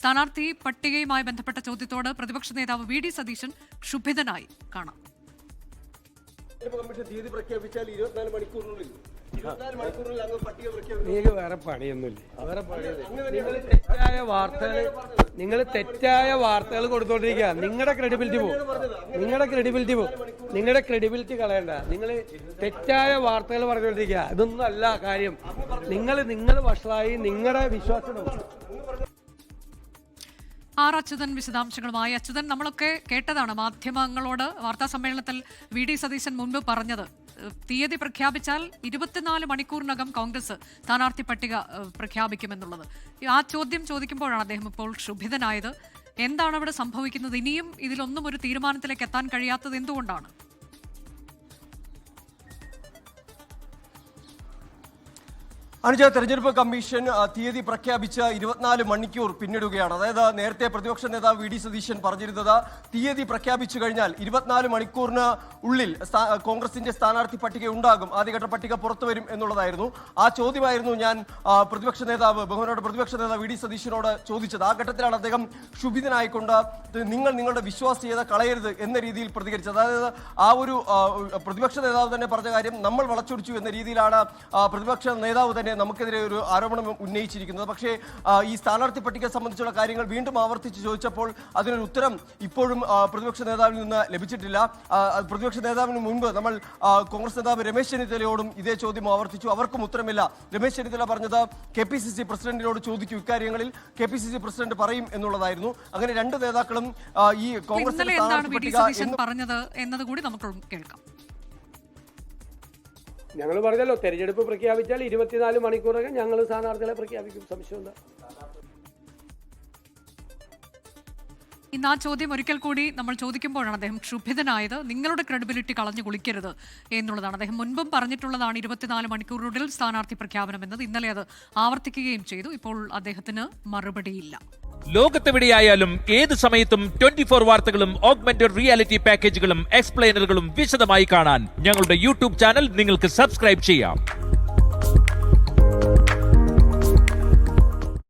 സ്ഥാനാർത്ഥി പട്ടികയുമായി ബന്ധപ്പെട്ട ചോദ്യത്തോട് പ്രതിപക്ഷ നേതാവ് വി ഡി സതീശൻ ക്ഷുഭിതനായി കാണാം. നിങ്ങൾക്ക് വേറെ പണിയൊന്നുമില്ല. നിങ്ങൾ തെറ്റായ വാർത്തകൾ കൊടുത്തോണ്ടിരിക്കുക. നിങ്ങളുടെ ക്രെഡിബിലിറ്റി നിങ്ങളുടെ ക്രെഡിബിലിറ്റി കളയണ്ട. നിങ്ങൾ തെറ്റായ വാർത്തകൾ പറഞ്ഞുകൊണ്ടിരിക്കുക. ഇതൊന്നും അല്ല കാര്യം. നിങ്ങൾ വഷളായി നിങ്ങളുടെ വിശ്വാസം. ആർ അച്യുതൻ വിശദാംശങ്ങളുമായി. അച്യുതൻ, നമ്മളൊക്കെ കേട്ടതാണ് മാധ്യമങ്ങളോട് വാർത്താ സമ്മേളനത്തിൽ വി ഡി സതീശൻ മുൻപ് പറഞ്ഞത്. തീയതി പ്രഖ്യാപിച്ചാൽ 24 മണിക്കൂറിനകം കോൺഗ്രസ് സ്ഥാനാർത്ഥി പട്ടിക പ്രഖ്യാപിക്കുമെന്നുള്ളത്. ആ ചോദ്യം ചോദിക്കുമ്പോഴാണ് അദ്ദേഹം ഇപ്പോൾ ക്ഷുഭിതനായത്. എന്താണ് അവിടെ സംഭവിക്കുന്നത്? ഇനിയും ഇതിലൊന്നും ഒരു തീരുമാനത്തിലേക്ക് എത്താൻ കഴിയാത്തത് എന്തുകൊണ്ടാണ്? അനുജ, തെരഞ്ഞെടുപ്പ് കമ്മീഷൻ തീയതി പ്രഖ്യാപിച്ച 24 മണിക്കൂർ പിന്നിടുകയാണ്. അതായത് നേരത്തെ പ്രതിപക്ഷ നേതാവ് വി ഡി സതീശൻ പറഞ്ഞിരുന്നത് തീയതി പ്രഖ്യാപിച്ചു കഴിഞ്ഞാൽ 24 മണിക്കൂറിന് ഉള്ളിൽ കോൺഗ്രസിന്റെ സ്ഥാനാർത്ഥി പട്ടിക ഉണ്ടാകും, ആദ്യഘട്ട പട്ടിക പുറത്തു വരും എന്നുള്ളതായിരുന്നു. ആ ചോദ്യമായിരുന്നു ഞാൻ ബഹുമാനോട് പ്രതിപക്ഷ നേതാവ് വി ഡി സതീശനോട് ചോദിച്ചത്. ആ ഘട്ടത്തിലാണ് അദ്ദേഹം ക്ഷുഭിതനായിക്കൊണ്ട് നിങ്ങളുടെ വിശ്വാസ്യത കളയരുത് എന്ന രീതിയിൽ പ്രതികരിച്ചത്. അതായത് ആ ഒരു പ്രതിപക്ഷ നേതാവ് തന്നെ പറഞ്ഞ കാര്യം നമ്മൾ വളച്ചൊടിച്ചു എന്ന രീതിയിലാണ് പ്രതിപക്ഷ നേതാവ് തന്നെ നമുക്കെതിരെ ഒരു ആരോപണം ഉന്നയിച്ചിരിക്കുന്നത്. പക്ഷേ ഈ സ്ഥാനാർത്ഥി പട്ടിക സംബന്ധിച്ചുള്ള കാര്യങ്ങൾ വീണ്ടും ആവർത്തിച്ച് ചോദിച്ചപ്പോൾ അതിനൊരു ഉത്തരം ഇപ്പോഴും പ്രതിപക്ഷ നേതാവിൽ നിന്ന് ലഭിച്ചിട്ടില്ല. പ്രതിപക്ഷ നേതാവിന് മുൻപ് നമ്മൾ കോൺഗ്രസ് നേതാവ് രമേശ് ചെന്നിത്തലയോടും ഇതേ ചോദ്യം ആവർത്തിച്ചു. അവർക്കും ഉത്തരമില്ല. രമേശ് ചെന്നിത്തല പറഞ്ഞത് KPCC പ്രസിഡന്റിനോട് ചോദിക്കും, ഇക്കാര്യങ്ങളിൽ KPCC പ്രസിഡന്റ് പറയും എന്നുള്ളതായിരുന്നു. അങ്ങനെ രണ്ട് നേതാക്കളും ഈ കോൺഗ്രസ് പറഞ്ഞത് എന്നതുകൂടി നമുക്ക് കേൾക്കാം. ഞങ്ങൾ പറഞ്ഞല്ലോ, തെരഞ്ഞെടുപ്പ് പ്രഖ്യാപിച്ചാൽ 24 മണിക്കൂറൊക്കെ ഞങ്ങൾ സ്ഥാനാർത്ഥികളെ പ്രഖ്യാപിക്കും. സംശയം എന്താ? ഇന്ന് ആ ചോദ്യം ഒരിക്കൽ കൂടി നമ്മൾ ചോദിക്കുമ്പോഴാണ് അദ്ദേഹം ക്ഷുഭിതനായത്. നിങ്ങളുടെ ക്രെഡിബിലിറ്റി കളഞ്ഞു കുളിക്കരുത് എന്നുള്ളതാണ്. അദ്ദേഹം മുൻപും പറഞ്ഞിട്ടുള്ളതാണ് 24 മണിക്കൂറിനുള്ളിൽ സ്ഥാനാർത്ഥി പ്രഖ്യാപനം എന്നത്. ഇന്നലെ അത് ആവർത്തിക്കുകയും ചെയ്തു. ഇപ്പോൾ അദ്ദേഹത്തിന് മറുപടിയില്ല. ലോകത്തെവിടെയായാലും ഏത് സമയത്തും 24 വാർത്തകളും ഓഗ്മെന്റഡ് റിയാലിറ്റി പാക്കേജുകളും എക്സ്പ്ലെയിനറുകളും വിശദമായി കാണാൻ ഞങ്ങളുടെ യൂട്യൂബ് ചാനൽ നിങ്ങൾക്ക് സബ്സ്ക്രൈബ് ചെയ്യാം.